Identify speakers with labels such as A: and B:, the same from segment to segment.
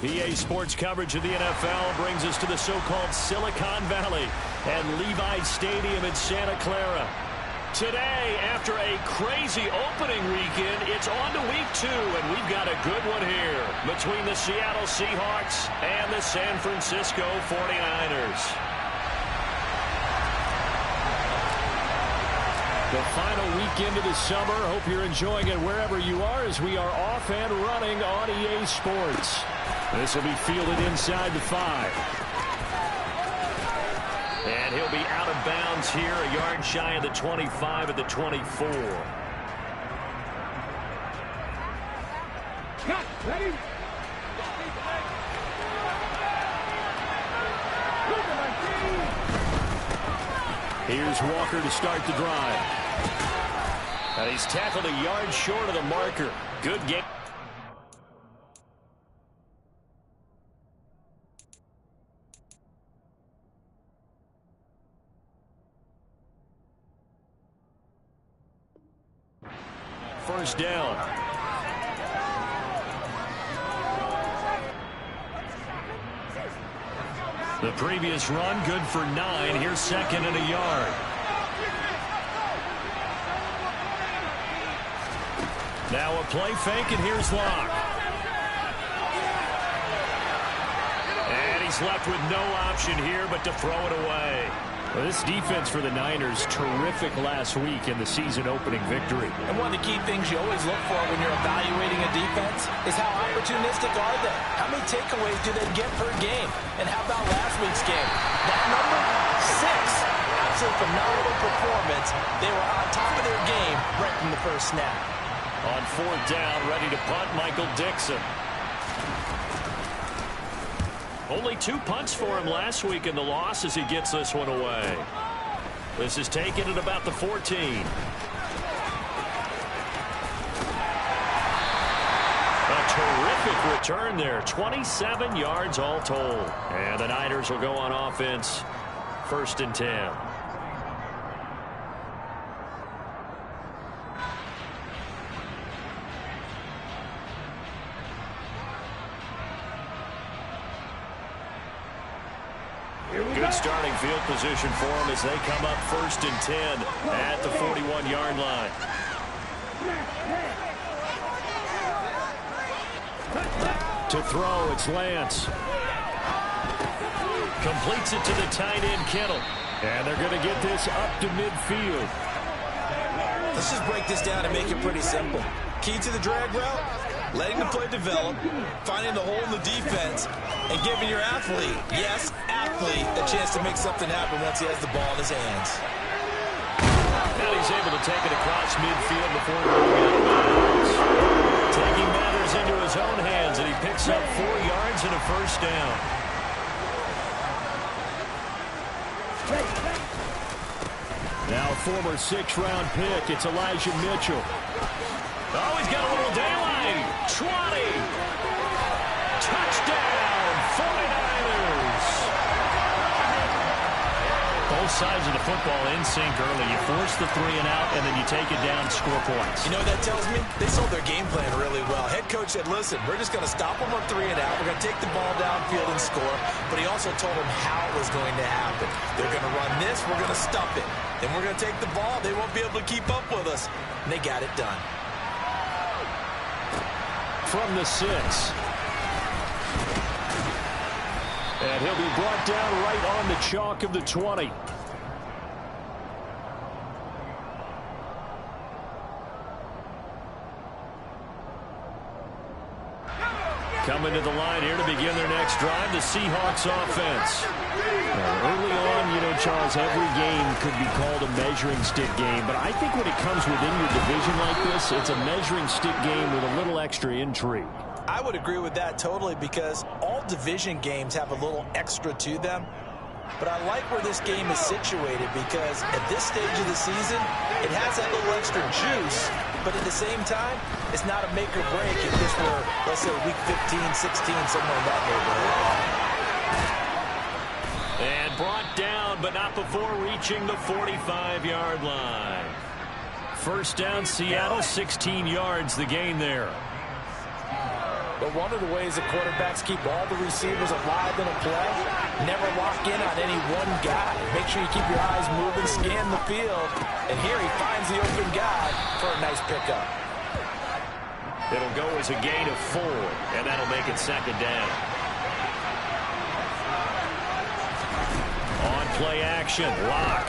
A: EA Sports coverage of the NFL brings us to the so-called Silicon Valley and Levi Stadium in Santa Clara. Today, after a crazy opening weekend, it's on to week 2, and we've got a good one here between the Seattle Seahawks and the San Francisco 49ers. The final weekend of the summer. Hope you're enjoying it wherever you are as we are off and running on EA Sports. This will be fielded inside the 5. And he'll be out of bounds here, a yard shy of the 25 at the 24.
B: Ready?
A: Here's Walker to start the drive. And he's tackled a yard short of the marker. Good game. First down. The previous run, good for 9. Here's second and a yard. Now a play fake, and here's Locke. And he's left with no option here but to throw it away. Well, this defense for the Niners, terrific last week in the season-opening victory.
C: And one of the key things you always look for when you're evaluating a defense is how opportunistic are they? How many takeaways do they get per game? And how about last week's game? That number, 6. Absolute phenomenal performance. They were on top of their game right from the first snap.
A: On 4th down, ready to punt, Michael Dixon. Only 2 punts for him last week in the loss as he gets this one away. This is taken at about the 14. A terrific return there. 27 yards all told. And the Niners will go on offense. 1st and 10. Good starting field position for them as they come up 1st and 10 at the 41-yard line. To throw, it's Lance. Completes it to the tight end, Kittle. And they're going to get this up to midfield.
C: Let's just break this down and make it pretty simple. Key to the drag route, letting the play develop, finding the hole in the defense, and giving your athlete, yes, athlete, a chance to make something happen once he has the ball in his hands.
A: And he's able to take it across midfield before going out of bounds. Taking matters into his own hands, and he picks up 4 yards and a 1st down. Now former 6th-round pick, it's Elijah Mitchell. Oh, he's got a little daylight. 20. Touchdown, 49ers. Both sides of the football in sync early. You force the 3 and out, and then you take it down, score points.
C: You know what that tells me? They sold their game plan really well. Head coach said, listen, we're just going to stop them on 3 and out. We're going to take the ball downfield and score. But he also told them how it was going to happen. They're going to run this. We're going to stuff it. Then we're going to take the ball. They won't be able to keep up with us. And they got it done.
A: From the 6. And he'll be brought down right on the chalk of the 20. Coming to the line here to begin their next drive, the Seahawks offense. Early on, you know, Charles, every game could be called a measuring stick game, but I think when it comes within your division like this, it's a measuring stick game with a little extra intrigue.
C: I would agree with that totally because all division games have a little extra to them. But I like where this game is situated because at this stage of the season, it has that little extra juice, but at the same time, it's not a make or break if this were, let's say, week 15, 16, somewhere in that neighborhood.
A: And brought down, but not before reaching the 45-yard line. 1st down, Seattle, 16 yards the gain there.
C: But one of the ways that quarterbacks keep all the receivers alive in a play, never lock in on any one guy. Make sure you keep your eyes moving, scan the field, and here he finds the open guy for a nice pickup.
A: It'll go as a gain of 4, and that'll make it second down. On play action, Locke.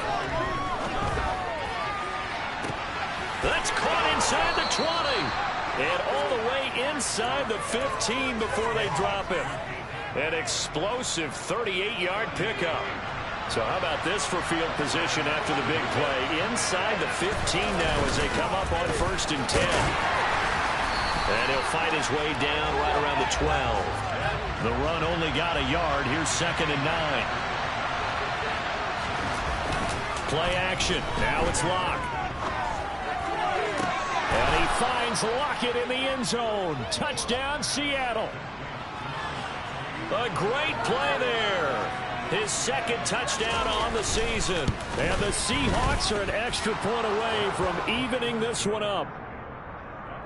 A: That's caught inside the 20. And all the way inside the 15 before they drop him. An explosive 38-yard pickup. So how about this for field position after the big play? Inside the 15 now as they come up on 1st and 10. And he'll fight his way down right around the 12. The run only got a yard. Here's 2nd and 9. Play action. Now it's Locke. And he finds Lockett in the end zone. Touchdown, Seattle. A great play there. His 2nd touchdown on the season. And the Seahawks are an extra point away from evening this one up.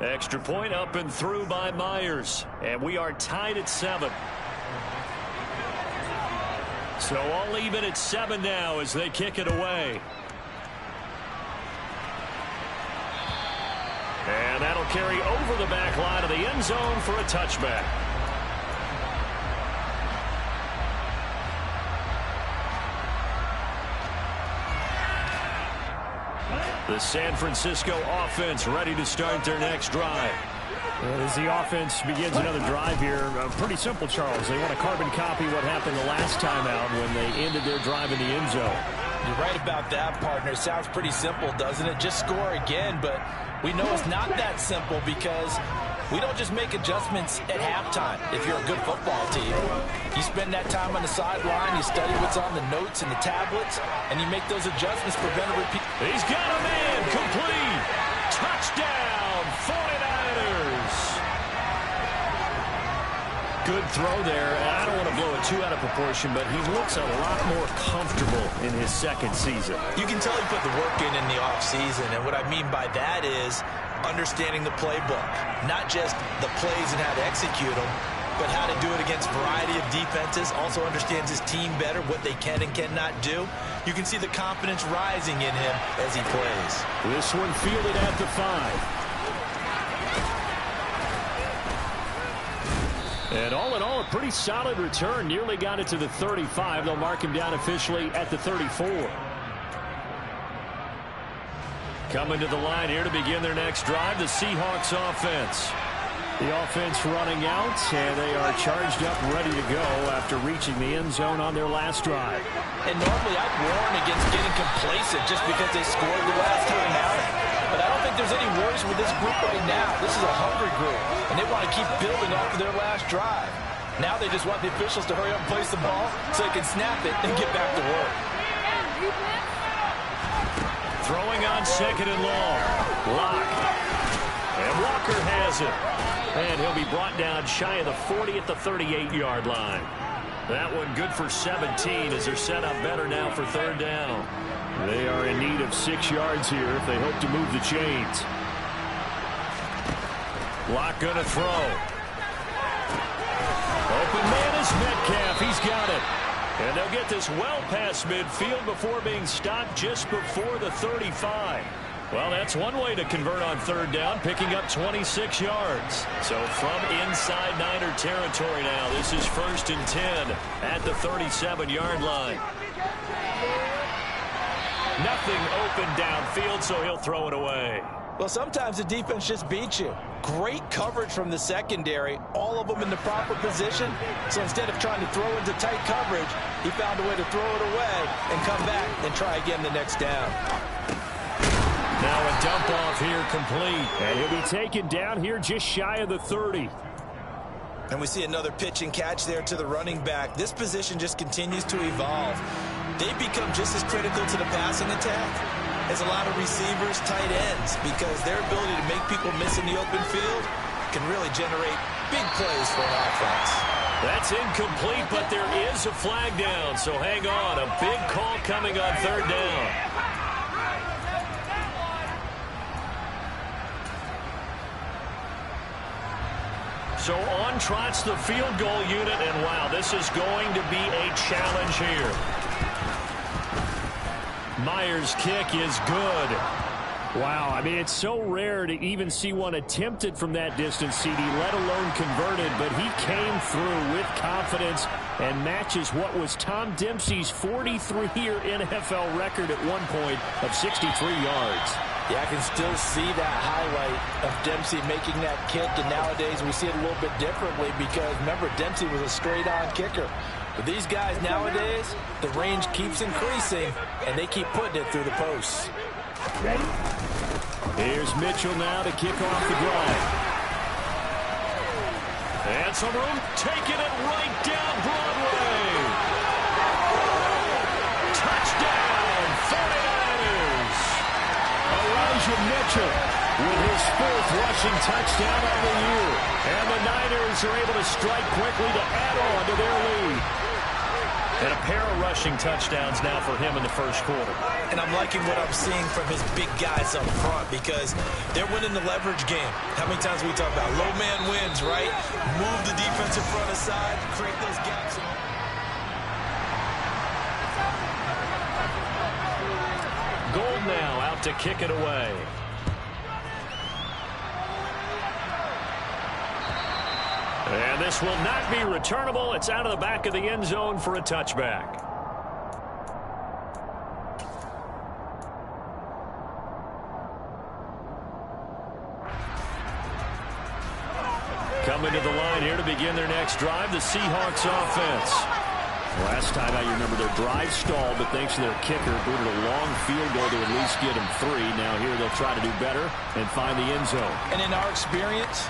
A: Extra point up and through by Myers. And we are tied at 7. So all even at 7 now as they kick it away. And that'll carry over the back line of the end zone for a touchback. The San Francisco offense ready to start their next drive.
B: As the offense begins another drive here, pretty simple, Charles. They want to carbon copy what happened the last time out when they ended their drive in the end zone.
C: You're right about that, partner. Sounds pretty simple, doesn't it? Just score again, but we know it's not that simple because we don't just make adjustments at halftime. If you're a good football team, you spend that time on the sideline, you study what's on the notes and the tablets, and you make those adjustments, prevent a repeat.
A: He's got a man, complete. Touchdown, 49ers. Good throw there. I don't want to blow it too out of proportion, but he looks a lot more comfortable in his 2nd season.
C: You can tell he put the work in the offseason, and what I mean by that is understanding the playbook. Not just the plays and how to execute them, but how to do it against a variety of defenses. Also understands his team better, what they can and cannot do. You can see the confidence rising in him as he plays.
A: This one fielded at the 5. And all in all, a pretty solid return. Nearly got it to the 35. They'll mark him down officially at the 34. Coming to the line here to begin their next drive, the Seahawks offense. The offense running out, and they are charged up, ready to go after reaching the end zone on their last drive.
C: And normally I'd warn against getting complacent just because they scored the last time out. But I don't think there's any worries with this group right now. This is a hungry group, and they want to keep building off of their last drive. Now they just want the officials to hurry up and place the ball so they can snap it and get back to work.
A: Throwing on 2nd and long. Locke. And Walker has it. And he'll be brought down shy of the 40 at the 38-yard line. That one good for 17 as they're set up better now for 3rd down. They are in need of 6 yards here if they hope to move the chains. Locke gonna throw. Open man is Metcalf. He's got it. And they'll get this well past midfield before being stopped just before the 35. Well, that's one way to convert on 3rd down, picking up 26 yards. So from inside Niner territory now, this is 1st and 10 at the 37-yard line. Nothing open downfield, so he'll throw it away.
C: Well, sometimes the defense just beats you. Great coverage from the secondary, all of them in the proper position. So instead of trying to throw into tight coverage, he found a way to throw it away and come back and try again the next down.
A: Now a dump off here complete. And he'll be taken down here just shy of the 30.
C: And we see another pitch and catch there to the running back. This position just continues to evolve. They've become just as critical to the passing attack as a lot of receivers, tight ends, because their ability to make people miss in the open field can really generate big plays for an offense.
A: That's incomplete, but there is a flag down, so hang on. A big call coming on 3rd down. So on trots the field goal unit, and wow, this is going to be a challenge here. Myers' kick is good.
B: Wow, I mean, it's so rare to even see one attempted from that distance, CD, let alone converted, but he came through with confidence and matches what was Tom Dempsey's 43-year NFL record at one point of 63 yards.
C: Yeah, I can still see that highlight of Dempsey making that kick, and nowadays we see it a little bit differently because, remember, Dempsey was a straight-on kicker. But these guys nowadays, the range keeps increasing, and they keep putting it through the posts.
B: Here's Mitchell now to kick off the drive.
A: And some room, taking it right down Broadway. Touchdown, 49ers.
B: Elijah Mitchell with his 4th rushing touchdown of the year.
A: And the Niners are able to strike quickly to add on to their lead. And a pair of rushing touchdowns now for him in the first quarter.
C: And I'm liking what I'm seeing from his big guys up front because they're winning the leverage game. How many times we talk about low man wins, right? Move the defensive front aside, create those gaps.
A: Gold now out to kick it away. And this will not be returnable. It's out of the back of the end zone for a touchback. Coming to the line here to begin their next drive, the Seahawks offense.
B: Last time out, you remember their drive stalled, but thanks to their kicker, booted a long field goal to at least get them 3. Now here they'll try to do better and find the end zone.
C: And in our experience,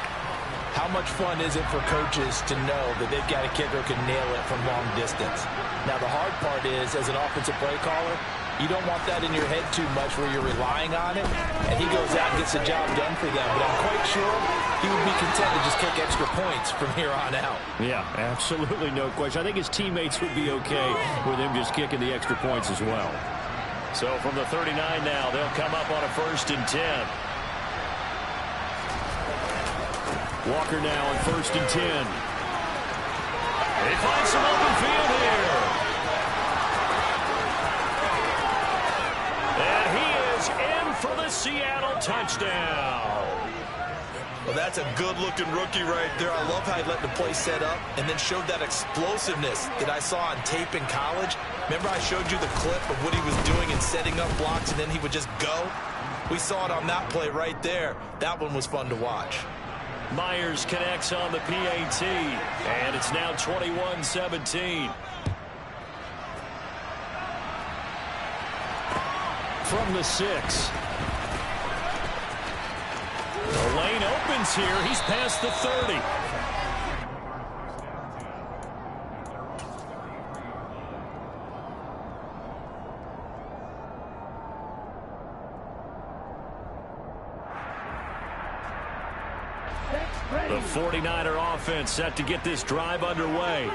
C: how much fun is it for coaches to know that they've got a kicker who can nail it from long distance? Now, the hard part is, as an offensive play caller, you don't want that in your head too much where you're relying on it, and he goes out and gets the job done for them. But I'm quite sure he would be content to just kick extra points from here on out.
B: Yeah, absolutely no question. I think his teammates would be okay with him just kicking the extra points as well.
A: So from the 39 now, they'll come up on a 1st and 10.
B: Walker now on 1st and 10.
A: They find some open field here. And he is in for the Seattle touchdown.
C: Well, that's a good-looking rookie right there. I love how he let the play set up and then showed that explosiveness that I saw on tape in college. Remember I showed you the clip of what he was doing and setting up blocks, and then he would just go? We saw it on that play right there. That one was fun to watch.
A: Myers connects on the PAT, and it's now 21-17.
B: From the 6.
A: The lane opens here. He's past the 30. The 49er offense set to get this drive underway.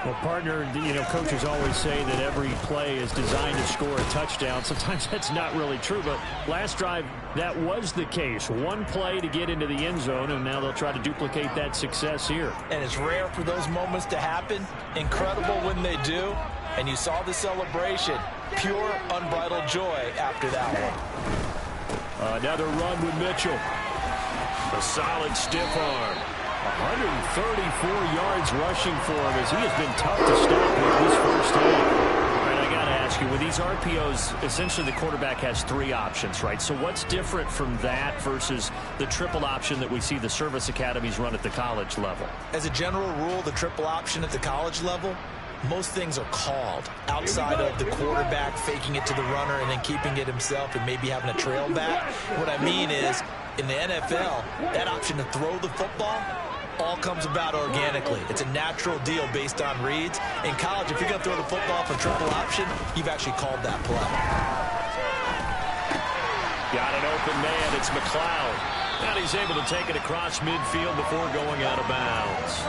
B: Well, partner, coaches always say that every play is designed to score a touchdown. Sometimes that's not really true, but last drive, that was the case. One play to get into the end zone, and now they'll try to duplicate that success here.
C: And it's rare for those moments to happen. Incredible when they do. And you saw the celebration. Pure, unbridled joy after that one.
B: Another run with Mitchell.
A: A solid stiff arm.
B: 134 yards rushing for him as he has been tough to stop with this first half.
A: All right, I got to ask you, with these RPOs, essentially the quarterback has 3 options, right? So what's different from that versus the triple option that we see the service academies run at the college level?
C: As a general rule, the triple option at the college level, most things are called outside of the quarterback faking it to the runner and then keeping it himself and maybe having a trail back. What I mean is, in the NFL, that option to throw the football all comes about organically. It's a natural deal based on reads. In college, if you're going to throw the football for triple option, you've actually called that play.
A: Got an open man. It's McLeod. And he's able to take it across midfield before going out of bounds.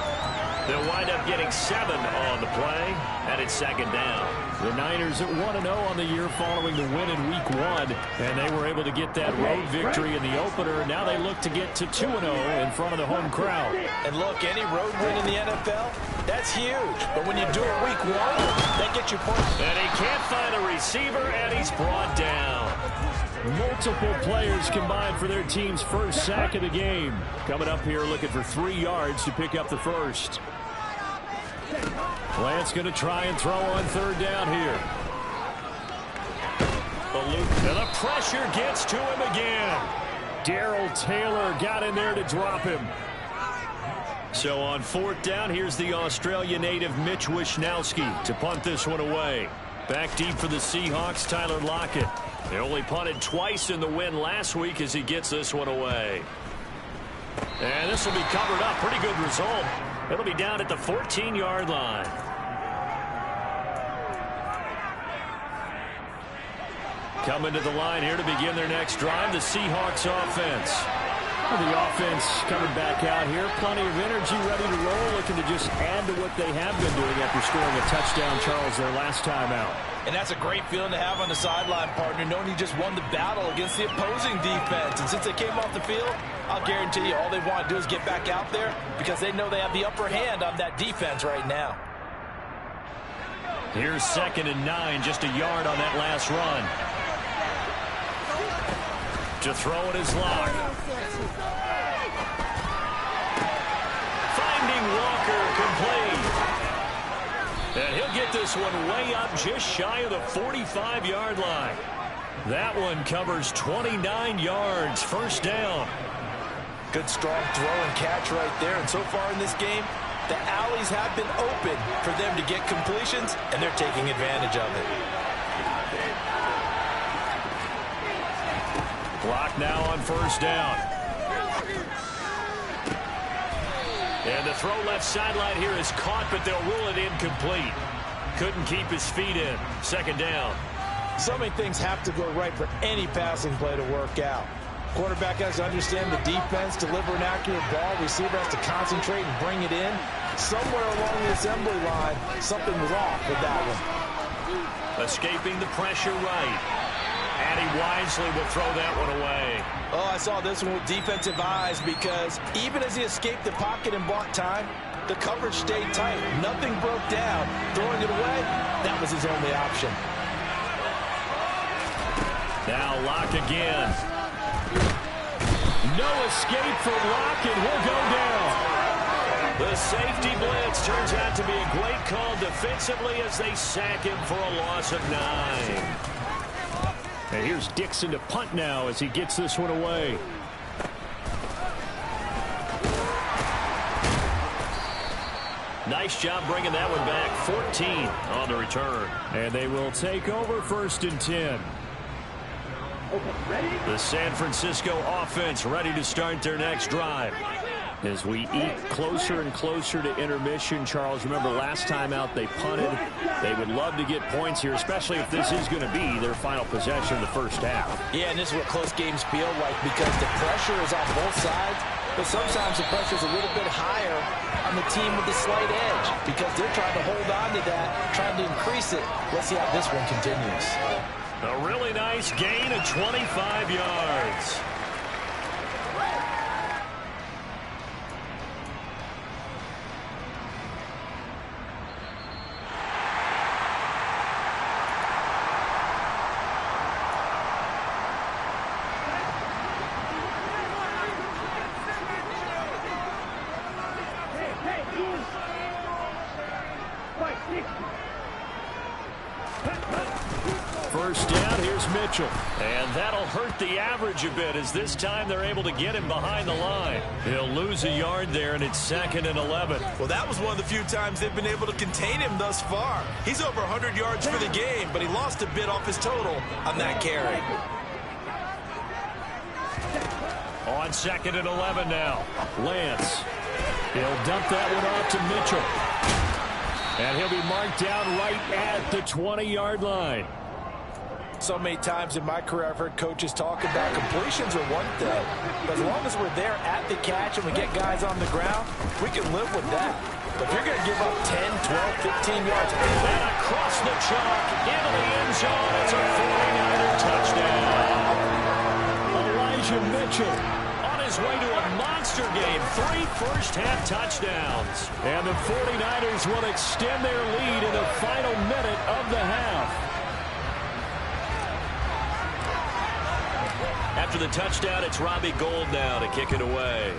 A: They'll wind up getting 7 on the play, and it's second down.
B: The Niners at 1-0 on the year following the win in Week 1, and they were able to get that road victory in the opener. Now they look to get to 2-0 in front of the home crowd.
C: And look, any road win in the NFL, that's huge. But when you do it Week 1, that gets you points.
A: And he can't find a receiver, and he's brought down.
B: Multiple players combined for their team's first sack of the game. Coming up here looking for 3 yards to pick up the first. Lance going to try and throw on third down here.
A: And the pressure gets to him again.
B: Darrell Taylor got in there to drop him.
A: So on fourth down, here's the Australia native Mitch Wishnowsky to punt this one away. Back deep for the Seahawks, Tyler Lockett. They only punted twice in the win last week as he gets this one away. And this will be covered up. Pretty good result. It'll be down at the 14-yard line. Coming to the line here to begin their next drive, the Seahawks offense.
B: Well, the offense coming back out here. Plenty of energy, ready to roll, looking to just add to what they have been doing after scoring a touchdown, Charles, their last time out.
C: And that's a great feeling to have on the sideline, partner, knowing you just won the battle against the opposing defense. And since they came off the field, I'll guarantee you all they want to do is get back out there because they know they have the upper hand on that defense right now.
A: Here's 2nd and 9, just a yard on that last run. To throw it is Locke. Finding Walker complete. And he'll get this one way up just shy of the 45-yard line. That one covers 29 yards. First down.
C: Good strong throw and catch right there. And so far in this game, the alleys have been open for them to get completions, and they're taking advantage of it.
A: Clock now on first down. And the throw left sideline here is caught, but they'll rule it incomplete. Couldn't keep his feet in. Second down.
C: So many things have to go right for any passing play to work out. Quarterback has to understand the defense, deliver an accurate ball. Receiver has to concentrate and bring it in. Somewhere along the assembly line, something was off with that one.
A: Escaping the pressure right. And he wisely will throw that one away.
C: Oh, I saw this one with defensive eyes because even as he escaped the pocket and bought time, the coverage stayed tight. Nothing broke down. Throwing it away, that was his only option.
A: Now Locke again.
B: No escape for Locke, and he'll go down.
A: The safety blitz turns out to be a great call defensively as they sack him for a loss of 9.
B: And here's Dixon to punt now as he gets this one away.
A: Nice job bringing that one back. 14 on the return.
B: And they will take over 1st and 10.
A: The San Francisco offense ready to start their next drive.
B: As we eat closer and closer to intermission, Charles, remember last time out they punted. They would love to get points here, especially if this is going to be their final possession of the first half.
C: Yeah, and this is what close games feel like because the pressure is on both sides, but sometimes the pressure is a little bit higher on the team with the slight edge because they're trying to hold on to that, trying to increase it. Let's see how this one continues.
A: A really nice gain of 25 yards.
B: First down, here's Mitchell.
A: And that'll hurt the average a bit as this time they're able to get him behind the line. He'll lose a yard there, and it's 2nd and 11.
C: Well, that was one of the few times they've been able to contain him thus far. He's over 100 yards for the game, but he lost a bit off his total on that carry.
A: On 2nd and 11 now.
B: Lance. He'll dump that one off to Mitchell. And he'll be marked down right at the 20-yard line.
C: So many times in my career I've heard coaches talk about completions are one thing, but as long as we're there at the catch and we get guys on the ground, we can live with that. But if you're going to give up 10, 12, 15 yards,
A: and across the chalk into the end zone, it's a 49er touchdown. Elijah Mitchell on his way to a monster game. 3 first-half touchdowns. And the 49ers will extend their lead in the final minute of the half. After the touchdown, it's Robbie Gould now to kick it away.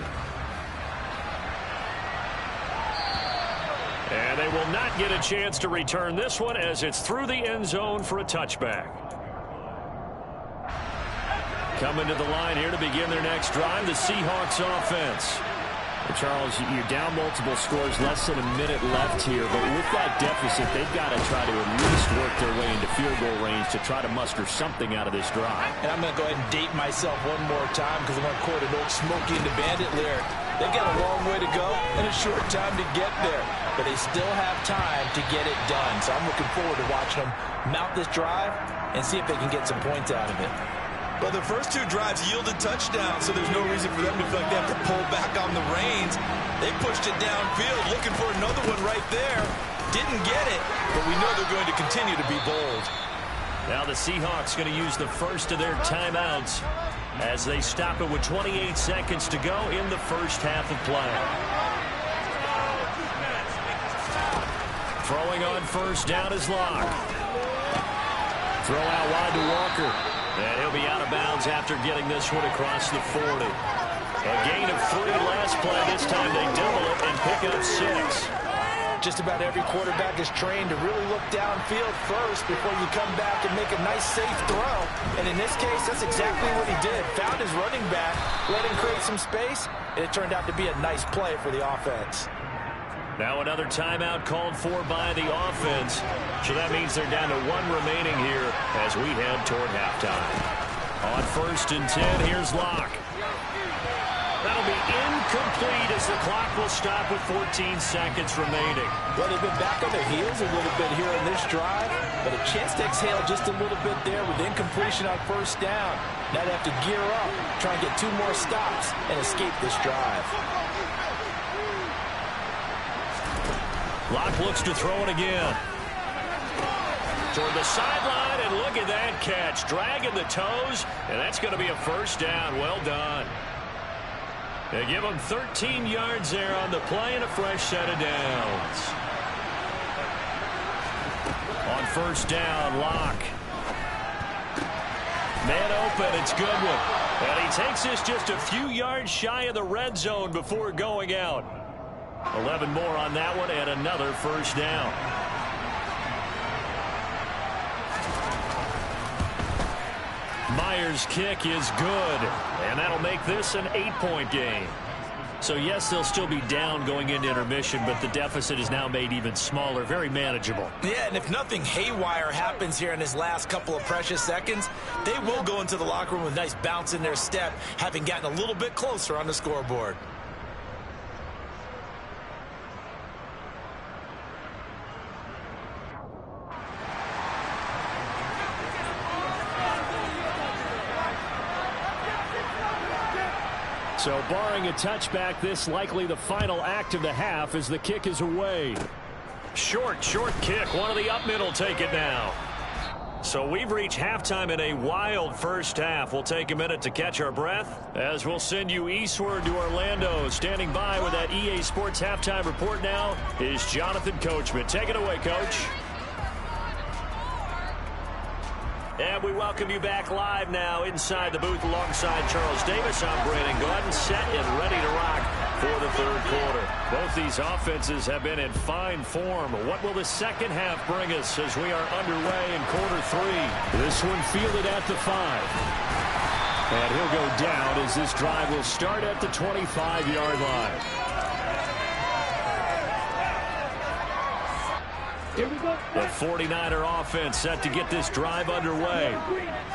A: And they will not get a chance to return this one as it's through the end zone for a touchback. Coming to the line here to begin their next drive, the Seahawks offense. Charles, you're down multiple scores, less than a minute left here, but with that deficit, they've got to try to at least work their way into field goal range to try to muster something out of this drive.
C: And I'm going to go ahead and date myself one more time because I'm going to quote an old Smokey and the Bandit lyric. They've got a long way to go and a short time to get there, but they still have time to get it done. So I'm looking forward to watching them mount this drive and see if they can get some points out of it.
D: Well, the first 2 drives yielded touchdowns, so there's no reason for them to feel like they have to pull back on the reins. They pushed it downfield, looking for another one right there. Didn't get it, but we know they're going to continue to be bold.
A: Now the Seahawks going to use the first of their timeouts as they stop it with 28 seconds to go in the first half of play. Throwing on first down is Locke. Throw out wide to Walker. And he'll be out of bounds after getting this one across the 40. A gain of 3 last play. This time they double it and pick up 6.
C: Just about every quarterback is trained to really look downfield first before you come back and make a nice, safe throw. And in this case, that's exactly what he did. Found his running back, let him create some space, and it turned out to be a nice play for the offense.
A: Now another timeout called for by the offense. So that means they're down to 1 remaining here as we head toward halftime. On first and 10, here's Locke. That'll be incomplete as the clock will stop with 14 seconds remaining.
C: Well, they've been back on their heels a little bit here in this drive, but a chance to exhale just a little bit there with incompletion on first down. Now they have to gear up, try and get 2 more stops and escape this drive.
A: Locke looks to throw it again. Toward the sideline, and look at that catch. Dragging the toes, and that's going to be a first down. Well done. They give him 13 yards there on the play and a fresh set of downs. On first down, Locke. Man open, it's Goodwin. And he takes this just a few yards shy of the red zone before going out. 11 more on that one and another first down. Myers' kick is good, and that'll make this an 8-point game. So, yes, they'll still be down going into intermission, but the deficit is now made even smaller, very manageable.
C: Yeah, and if nothing haywire happens here in his last couple of precious seconds, they will go into the locker room with a nice bounce in their step, having gotten a little bit closer on the scoreboard.
B: So barring a touchback, this likely the final act of the half as the kick is away.
A: Short kick. One of the up middle take it now. So we've reached halftime in a wild first half. We'll take a minute to catch our breath as we'll send you eastward to Orlando. Standing by with that EA Sports halftime report now is Jonathan Coachman. Take it away, Coach. And we welcome you back live now inside the booth alongside Charles Davis. I'm Brandon Gordon, set and ready to rock for the third quarter. Both these offenses have been in fine form. What will the second half bring us as we are underway in quarter 3? This one fielded at the 5. And he'll go down as this drive will start at the 25-yard line. The 49er offense set to get this drive underway.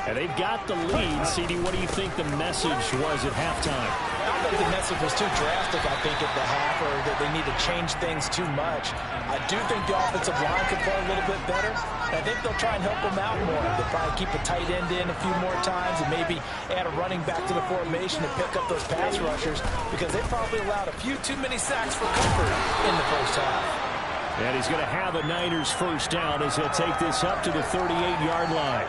B: And they've got the lead. CD, what do you think the message was at halftime?
C: I don't think the message was too drastic, I think, at the half, or that they need to change things too much. I do think the offensive line could play a little bit better. I think they'll try and help them out more. They'll probably keep a tight end in a few more times and maybe add a running back to the formation to pick up those pass rushers, because they probably allowed a few too many sacks for comfort in the first half.
B: And he's going to have a Niners first down as he'll take this up to the 38-yard line.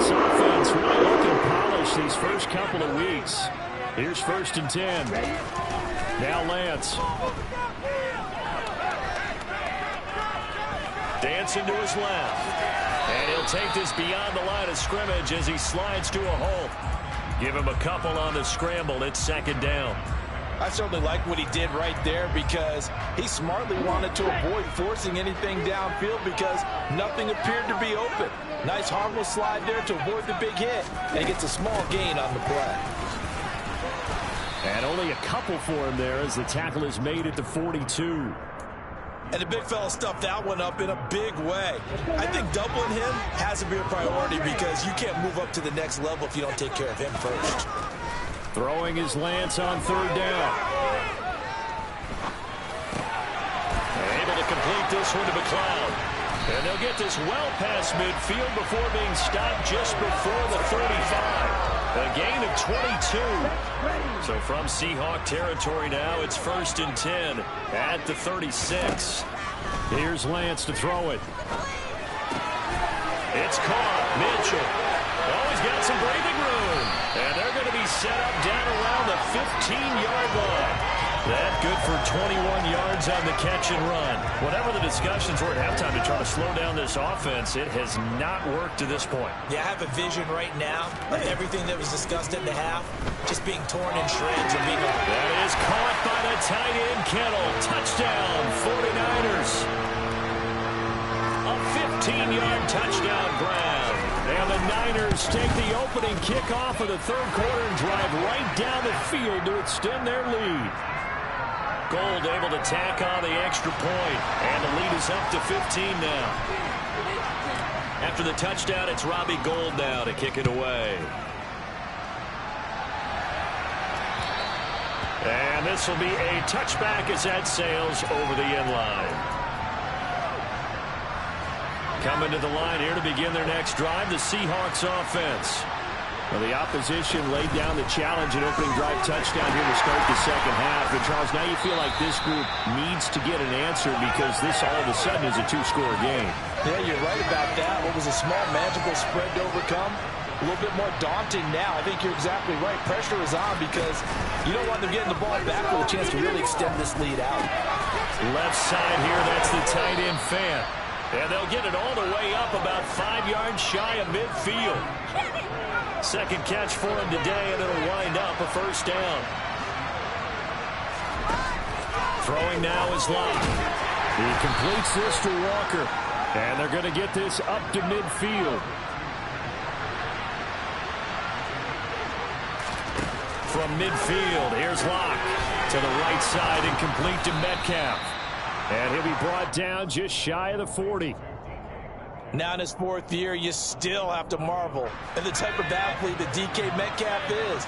B: This offense really looking polished these first couple of weeks. Here's 1st and 10. Now Lance.
A: Dancing to his left. And he'll take this beyond the line of scrimmage as he slides to a hole. Give him a couple on the scramble. It's 2nd down.
C: I certainly like what he did right there, because he smartly wanted to avoid forcing anything downfield because nothing appeared to be open. Nice harmless slide there to avoid the big hit, and he gets a small gain on the play.
B: And only a couple for him there as the tackle is made at the 42.
C: And the big fella stuffed that one up in a big way. I think doubling him has to be a priority, because you can't move up to the next level if you don't take care of him first.
B: Throwing his Lance on 3rd down.
A: They're able to complete this one to McLeod. And they'll get this well past midfield before being stopped just before the 35. A gain of 22. So from Seahawk territory now, it's 1st and 10 at the 36.
B: Here's Lance to throw it.
A: It's caught. Mitchell. Oh, he's got some breathing room. And they're going to be set up down around the 15-yard line. That good for 21 yards on the catch and run. Whatever the discussions were at halftime to try to slow down this offense, it has not worked to this point.
C: Yeah, I have a vision right now of everything that was discussed in the half just being torn in shreds and being...
A: That is caught by the tight end, Kittle. Touchdown, 49ers. A 15-yard touchdown grab. And the Niners take the opening kickoff of the 3rd quarter and drive right down the field to extend their lead. Gold able to tack on the extra point, and the lead is up to 15 now. After the touchdown, it's Robbie Gould now to kick it away. And this will be a touchback as that sails over the end line. Coming to the line here to begin their next drive, the Seahawks offense. Well, the opposition laid down the challenge and opening drive touchdown here to start the second half. But, Charles, now you feel like this group needs to get an answer, because this all of a sudden is a 2-score game.
C: Yeah, you're right about that. What was a small, magical spread to overcome, a little bit more daunting now. I think you're exactly right. Pressure is on, because you don't want them getting the ball back with a chance to really extend this lead out.
A: Left side here, that's the tight end Fant. And they'll get it all the way up about 5 yards shy of midfield. Second catch for him today, and it'll wind up a first down. Throwing now is Locke.
B: He completes this to Walker. And they're going to get this up to midfield.
A: From midfield, here's Locke. To the right side and complete to Metcalf.
B: And he'll be brought down just shy of the 40.
C: Now in his 4th year, you still have to marvel at the type of athlete that DK Metcalf is.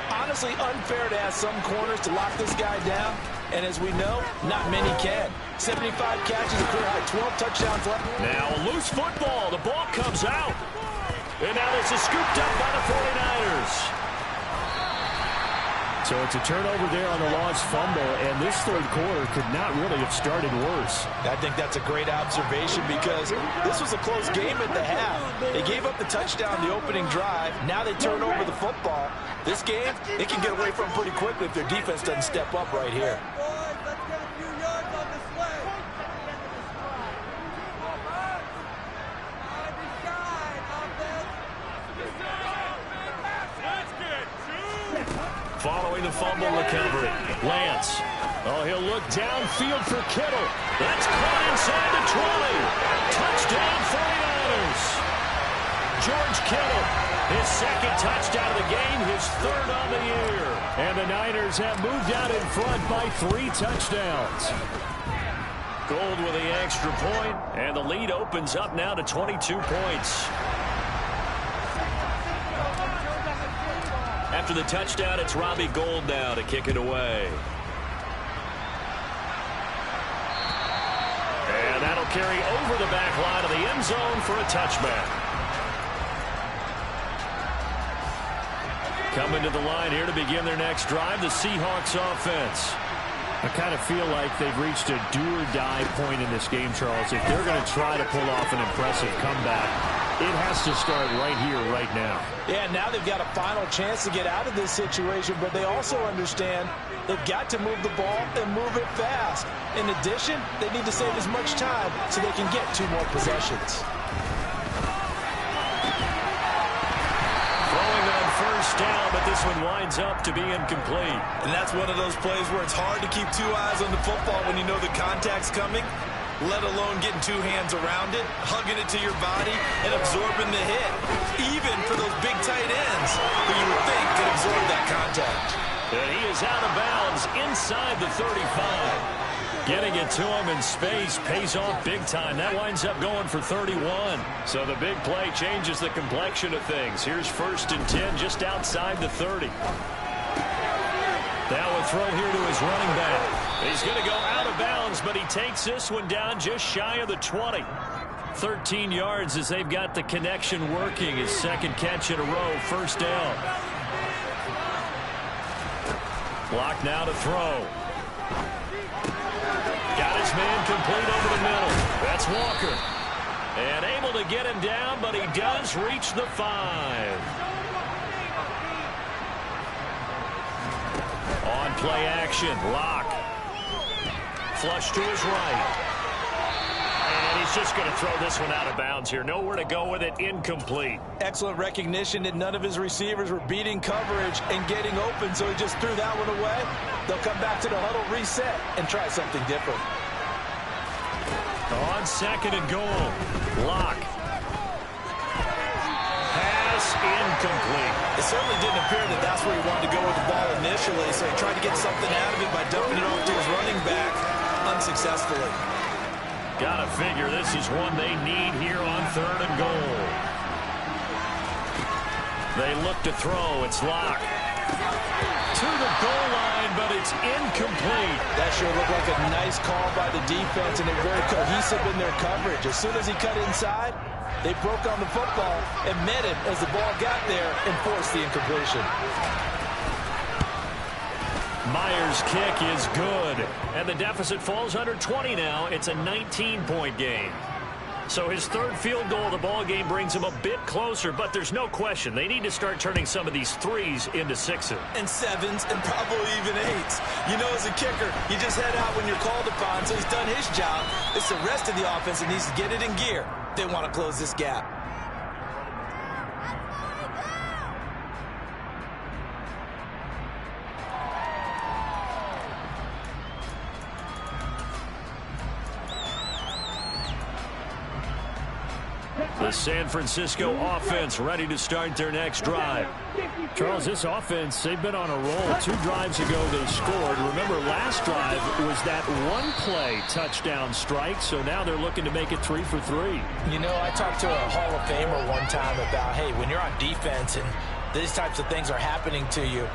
C: Honestly, unfair to ask some corners to lock this guy down. And as we know, not many can. 75 catches, a career high, 12 touchdowns left.
A: Now a loose football. The ball comes out. And now this is scooped up by the 49ers.
B: So it's a turnover there on the lost fumble, and this 3rd quarter could not really have started worse.
C: I think that's a great observation, because this was a close game at the half. They gave up the touchdown the opening drive. Now they turn over the football. This game, it can get away from pretty quickly if their defense doesn't step up right here.
A: Following the fumble recovery, Lance. Oh, he'll look downfield for Kittle. That's caught inside the 20. Touchdown 49ers. George Kittle, his 2nd touchdown of the game, his 3rd on the year.
B: And the Niners have moved out in front by 3 touchdowns.
A: Gold with the extra point, and the lead opens up now to 22 points. After the touchdown, it's Robbie Gould now to kick it away. And that'll carry over the back line of the end zone for a touchback. Coming to the line here to begin their next drive, the Seahawks offense.
B: I kind of feel like they've reached a do-or-die point in this game, Charles. If they're going to try to pull off an impressive comeback, it has to start right here, right now.
C: Yeah, now they've got a final chance to get out of this situation, but they also understand they've got to move the ball and move it fast. In addition, they need to save as much time so they can get 2 more possessions.
A: Throwing on first down, but this one winds up to be incomplete.
D: And that's one of those plays where it's hard to keep 2 eyes on the football when you know the contact's coming, let alone getting 2 hands around it, hugging it to your body, and absorbing the hit. Even for those big tight ends who you would think could absorb that contact.
A: And he is out of bounds inside the 35. Getting it to him in space pays off big time. That winds up going for 31. So the big play changes the complexion of things. Here's 1st and 10 just outside the 30. Now a throw here to his running back. He's going to go out of bounds, but he takes this one down just shy of the 20. 13 yards as they've got the connection working. His 2nd catch in a row, 1st down. Block now to throw. Got his man complete over the middle. That's Walker. And able to get him down, but he does reach the 5. On play action, Locke. Flush to his right. And he's just going to throw this one out of bounds here. Nowhere to go with it, incomplete.
C: Excellent recognition that none of his receivers were beating coverage and getting open, so he just threw that one away. They'll come back to the huddle, reset, and try something different.
A: On 2nd and goal, Locke. Pass incomplete.
C: It certainly didn't appear that that's where he wanted to go with the ball initially, so he tried to get something out of it by dumping it off to his running back unsuccessfully.
A: Gotta figure this is one they need here on 3rd and goal. They look to throw. It's Locke. To the goal line, but it's incomplete.
C: That sure looked like a nice call by the defense, and they're very cohesive in their coverage. As soon as he cut inside, they broke on the football and met him as the ball got there and forced the incompletion.
A: Myers' kick is good, and the deficit falls under 20 now. It's a 19-point game. So his 3rd field goal of the ball game brings him a bit closer, but there's no question they need to start turning some of these 3s into 6s.
C: And 7s and probably even 8s. You know, as a kicker, you just head out when you're called upon, so he's done his job. It's the rest of the offense that needs to get it in gear. They want to close this gap.
A: The San Francisco offense ready to start their next drive.
B: Charles, this offense, they've been on a roll. 2 drives ago they scored. Remember, last drive was that 1-play touchdown strike, so now they're looking to make it 3 for 3.
C: You know, I talked to a Hall of Famer one time about, hey, when you're on defense and these types of things are happening to you,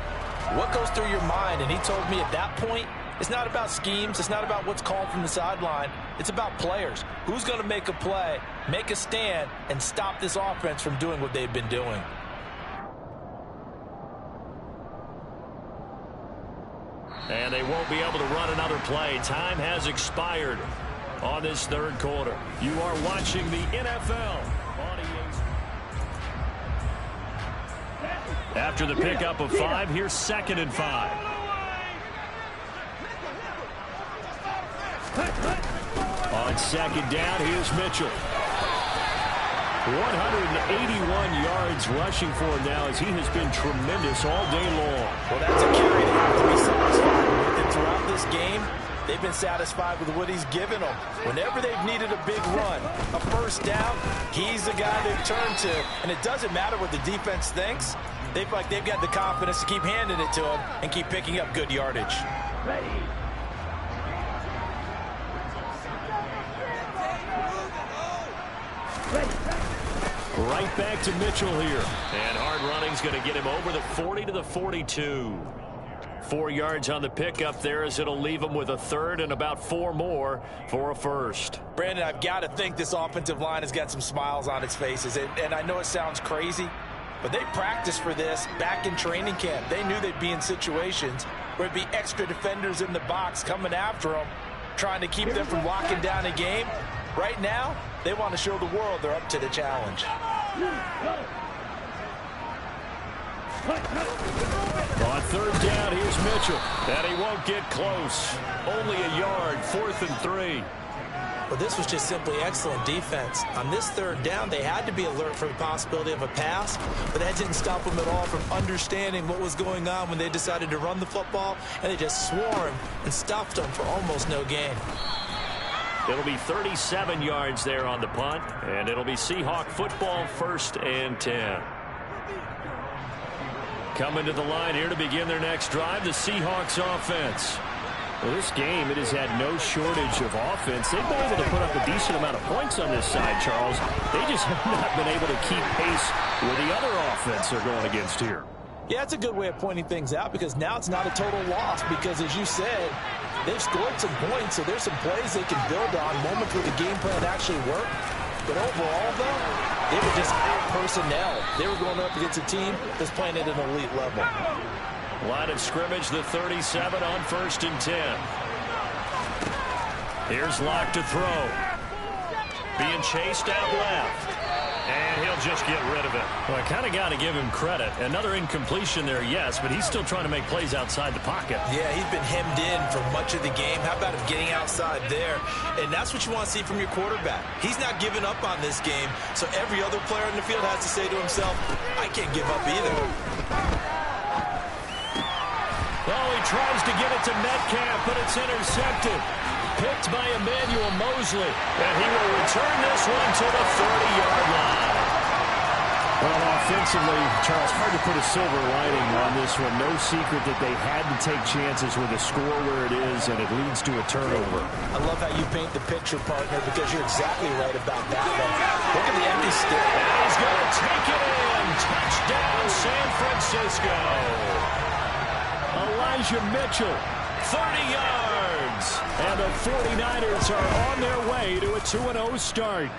C: what goes through your mind? And he told me at that point, it's not about schemes. It's not about what's called from the sideline. It's about players. Who's going to make a play, make a stand, and stop this offense from doing what they've been doing?
A: And they won't be able to run another play. Time has expired on this 3rd quarter. You are watching the NFL. After the pickup of 5, here's 2nd and 5. On 2nd down, here's Mitchell. 181 yards rushing for him now as he has been tremendous all day long.
C: Well, that's a carry they have to be satisfied with. And throughout this game, they've been satisfied with what he's given them. Whenever they've needed a big run, a 1st down, he's the guy they've turned to. And it doesn't matter what the defense thinks. They've got the confidence to keep handing it to him and keep picking up good yardage.
E: Ready.
A: Right back to Mitchell here. And hard running's going to get him over the 40 to the 42. 4 yards on the pickup there as it'll leave him with a third and about 4 more for a first.
C: Brandon, I've got to think this offensive line has got some smiles on its faces. And I know it sounds crazy, but they practiced for this back in training camp. They knew they'd be in situations where it'd be extra defenders in the box coming after them, trying to keep them from locking down a game. Right now, they want to show the world they're up to the challenge.
A: On third down, here's Mitchell. And he won't get close. Only a yard, 4th and 3.
C: Well, this was just simply excellent defense. On this third down, they had to be alert for the possibility of a pass, but that didn't stop them at all from understanding what was going on when they decided to run the football, and they just swarmed and stuffed them for almost no gain.
A: It'll be 37 yards there on the punt, and it'll be Seahawk football, 1st and 10. Coming to the line here to begin their next drive, the Seahawks offense.
B: Well, this game, it has had no shortage of offense. They've been able to put up a decent amount of points on this side, Charles. They just have not been able to keep pace with the other offense they're going against here.
C: Yeah, it's a good way of pointing things out because now it's not a total loss because, as you said, they've scored some points, so there's some plays they can build on, moments where the game plan actually worked. But overall, though, they were just out-personnel. They were going up against a team that's playing at an elite level.
A: Line of scrimmage, the 37 on 1st and 10. Here's Locke to throw. Being chased out left. And he'll just get rid of it.
B: Well, I kind of got to give him credit. Another incompletion there, yes, but he's still trying to make plays outside the pocket.
C: Yeah, he's been hemmed in for much of the game. How about him getting outside there? And that's what you want to see from your quarterback. He's not giving up on this game, so every other player in the field has to say to himself, I can't give up either.
A: Well, he tries to get it to Metcalf, but it's intercepted. Picked by Emmanuel Mosley, and he will return this one to the 30-yard line.
B: Well, offensively, Charles, hard to put a silver lining on this one. No secret that they had to take chances with a score where it is, and it leads to a turnover.
C: I love how you paint the picture, partner, because you're exactly right about that one. Look at the empty stick.
A: And he's going to take it in. Touchdown, San Francisco. Elijah Mitchell, 30 yards. And the 49ers are on their way to a 2-0 start.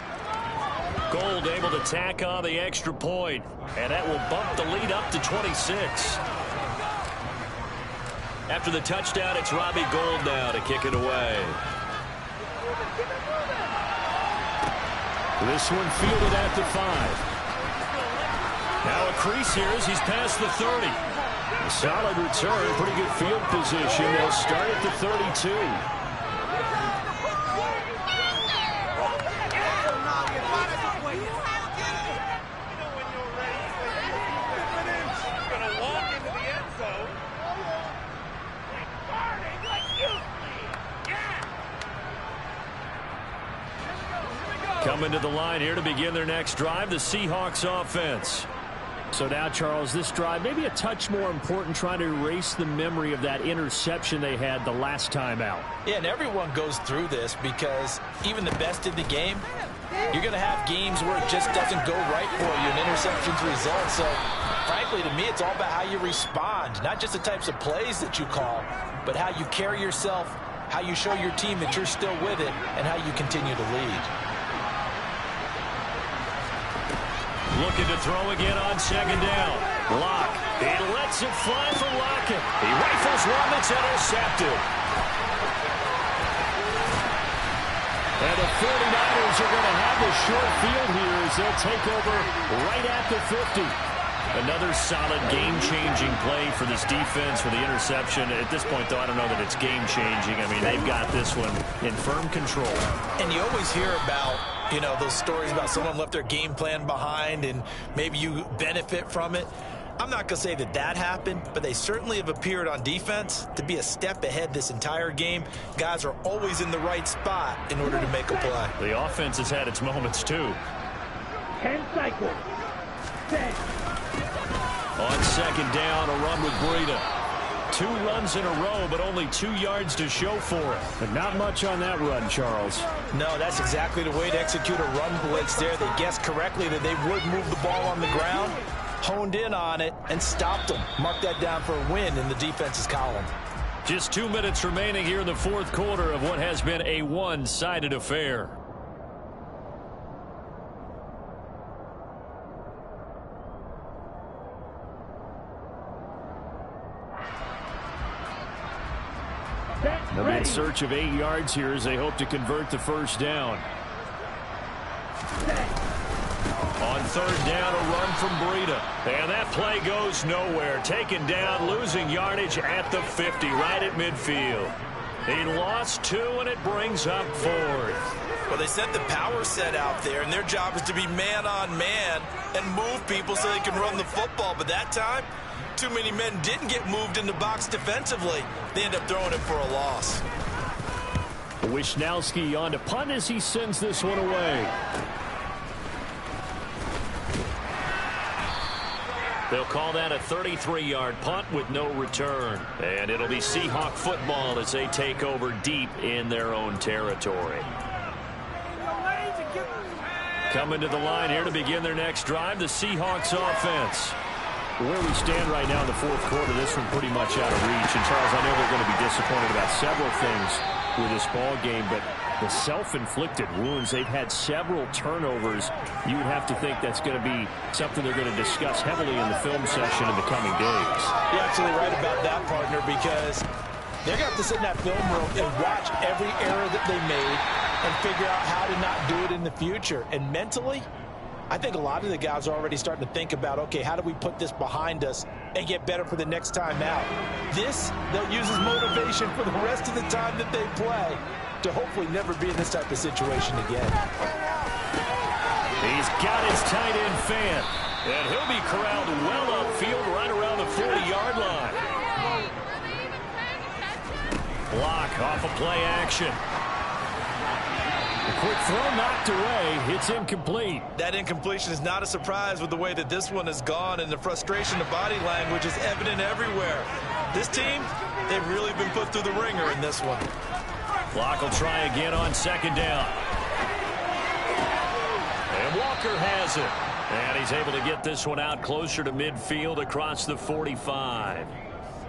A: Gold able to tack on the extra point, and that will bump the lead up to 26. After the touchdown, it's Robbie Gould now to kick it away. This one fielded at the 5. Now a crease here as he's past the 30. Solid return, pretty good field position. They'll start at the 32. Coming to the line here to begin their next drive, the Seahawks offense.
B: So now, Charles, this drive maybe a touch more important, trying to erase the memory of that interception they had the last time out.
C: Yeah, and everyone goes through this because even the best in the game, you're going to have games where it just doesn't go right for you, an interception's result. So, frankly, to me, it's all about how you respond, not just the types of plays that you call, but how you carry yourself, how you show your team that you're still with it, and how you continue to lead.
A: Looking to throw again on second down. Locke. He lets it fly for Lockett. He rifles one that's intercepted. And the 49ers are going to have the short field here as they'll take over right at the 50. Another solid game-changing play for this defense for the interception. At this point, though, I don't know that it's game-changing. I mean, they've got this one in firm control.
C: And you always hear about, you know, those stories about someone left their game plan behind and maybe you benefit from it. I'm not going to say that that happened, but they certainly have appeared on defense to be a step ahead this entire game. Guys are always in the right spot in order to make a play.
A: The offense has had its moments, too.
E: 10 cycles. 10.
A: On second down, a run with Breida.
B: 2 runs in a row, but only 2 yards to show for it. But not much on that run, Charles.
C: No, that's exactly the way to execute a run blitz there. They guessed correctly that they would move the ball on the ground, honed in on it, and stopped them. Mark that down for a win in the defense's column.
B: Just 2 minutes remaining here in the 4th quarter of what has been a one-sided affair. They'll be in search of 8 yards here as they hope to convert the first down. On 3rd down, a run from Breida. And that play goes nowhere. Taken down, losing yardage at the 50, right at midfield. He lost 2, and it brings up 4th.
D: Well, they sent the power set out there, and their job is to be man-on-man and move people so they can run the football. But that time, too many men didn't get moved in the box defensively. They end up throwing it for a loss.
B: Wisnowski on to punt as he sends this one away. They'll call that a 33-yard punt with no return. And it'll be Seahawk football as they take over deep in their own territory. Coming to the line here to begin their next drive, the Seahawks offense. Where we stand right now in the 4th quarter, this one pretty much out of reach. And, Charles, I know they're going to be disappointed about several things with this ball game, but the self-inflicted wounds, they've had several turnovers. You would have to think that's going to be something they're going to discuss heavily in the film session in the coming days.
C: You're absolutely right about that, partner, because they're going to have to sit in that film room and watch every error that they made and figure out how to not do it in the future. And mentally, I think a lot of the guys are already starting to think about, okay, how do we put this behind us and get better for the next time out? This, they'll use as motivation for the rest of the time that they play to hopefully never be in this type of situation again.
B: He's got his tight end fan, and he'll be corralled well upfield right around the 40-yard line. Block off of play action. A quick throw knocked away. It's incomplete.
D: That incompletion is not a surprise with the way that this one has gone, and the frustration of body language is evident everywhere. This team, they've really been put through the ringer in this one.
B: Clock will try again on 2nd down. And Walker has it. And he's able to get this one out closer to midfield across the 45.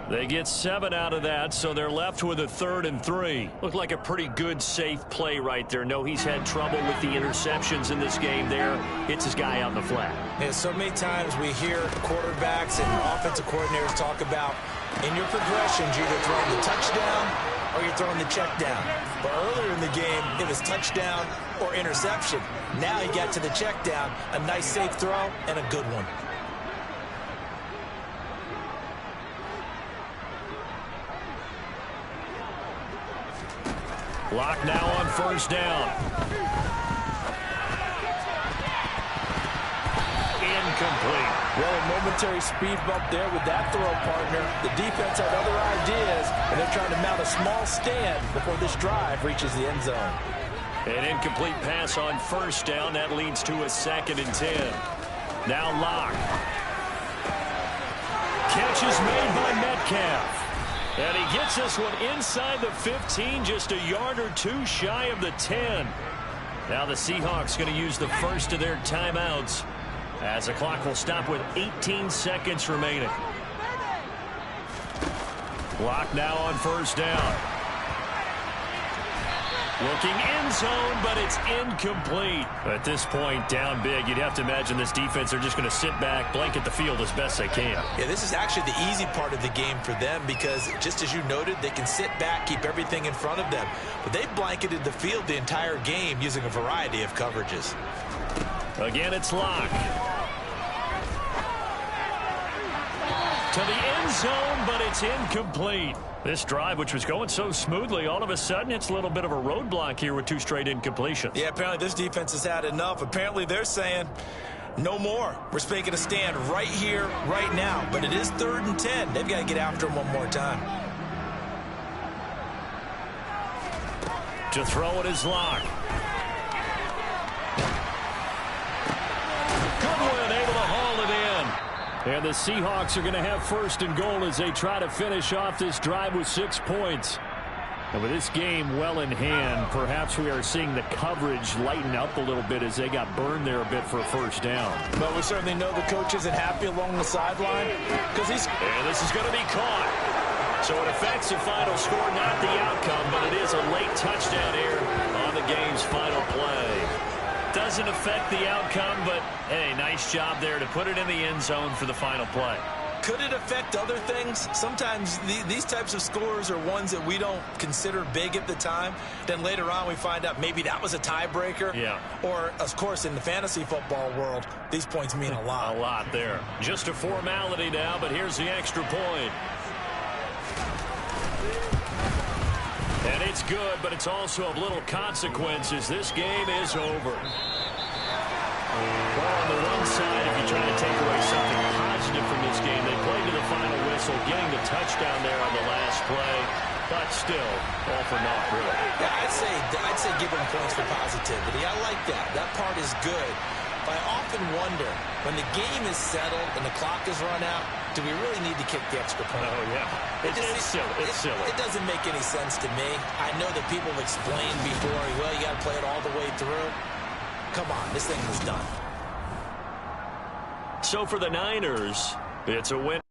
B: They get 7 out of that, so they're left with a 3rd and 3. Looked like a pretty good, safe play right there. No, he's had trouble with the interceptions in this game there. Hits his guy out in the flat.
C: Yeah, so many times we hear quarterbacks and offensive coordinators talk about in your progressions, you're either throwing the touchdown or you're throwing the check down. But earlier in the game, it was touchdown or interception. Now he got to the check down, a nice safe throw, and a good one.
B: Lock now on 1st down. Incomplete.
C: Well, a momentary speed bump there with that throw, partner. The defense had other ideas, and they're trying to mount a small stand before this drive reaches the end zone.
B: An incomplete pass on 1st down. That leads to a 2nd and 10. Now Locke. Catch is made by Metcalf. And he gets this one inside the 15, just a yard or 2 shy of the 10. Now the Seahawks going to use the first of their timeouts as the clock will stop with 18 seconds remaining. Clock now on 1st down. Looking end zone, but it's incomplete. At this point, down big, you'd have to imagine this defense are just going to sit back, blanket the field as best they can.
C: Yeah, this is actually the easy part of the game for them because, just as you noted, they can sit back, keep everything in front of them. But they blanketed the field the entire game using a variety of coverages.
B: Again, it's Locke. To the end zone, but it's incomplete. This drive, which was going so smoothly, all of a sudden it's a little bit of a roadblock here with 2 straight incompletions.
D: Yeah, apparently this defense has had enough. Apparently they're saying, no more. We're making a stand right here, right now. But it is 3rd and 10. They've got to get after him one more time.
B: To throw it is Locke. Goodwin able to haul it in. And the Seahawks are going to have first and goal as they try to finish off this drive with 6 points. And with this game well in hand, perhaps we are seeing the coverage lighten up a little bit as they got burned there a bit for a first down.
C: But we certainly know the coach isn't happy along the sideline because he's...
A: And this is going to be caught. So it affects the final score, not the outcome, but it is a late touchdown here on the game's final play. Doesn't affect the outcome, but, hey, nice job there to put it in the end zone for the final play.
C: Could it affect other things? Sometimes these types of scores are ones that we don't consider big at the time. Then later on we find out maybe that was a tiebreaker.
A: Yeah.
C: Or, of course, in the fantasy football world, these points mean a lot.
A: A lot there. Just a formality now, but here's the extra point. And it's good, but it's also of little consequences. This game is over. Well, on the one side, if you try to take away something positive from this game, they played to the final whistle, getting the touchdown there on the last play, but still, all for naught, really.
C: Yeah, I'd say give them points for positivity. I like that. That part is good. But I often wonder, when the game is settled and the clock is run out, do we really need to kick the extra point?
A: Oh, yeah. It's silly. It's silly.
C: It doesn't make any sense to me. I know that people have explained before, well, you got to play it all the way through. Come on, this thing was done.
A: So for the Niners, it's a win.